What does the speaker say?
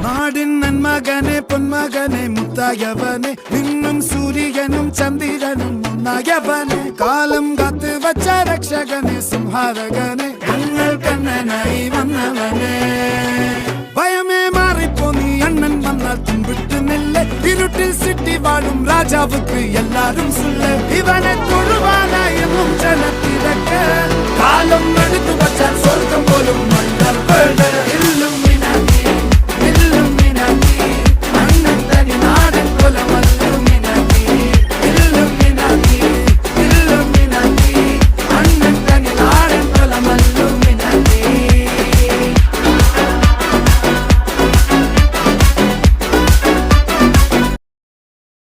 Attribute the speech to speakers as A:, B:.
A: നാടിൻ നന്മകനെ പൊന്മകനെ മുത്തായവനെ നിന്നും സൂര്യനും ചന്ദ്രനും ഒന്നായവനെ കാലം കാത്ത് വച്ച രക്ഷകനെ സംഹാരകനെ ഞങ്ങൾ കണ്ണനായി വന്നവനെ ഭയമേ മാറിപ്പോ നീ അണ്ണൻ വന്നാൽ തുമ്പിട്ട് നെല്ല് ഇരുട്ടിൽ സിറ്റി വാഴും രാജാവുക്ക് എല്ലാരും സുല്ല് ഇവനെ തൊഴുവാനായും ജനത്തിരക്ക് കാലം എടുത്തു വച്ചാൽ സ്വർഗം പോലും മണ്ണൽ ഇല്ലും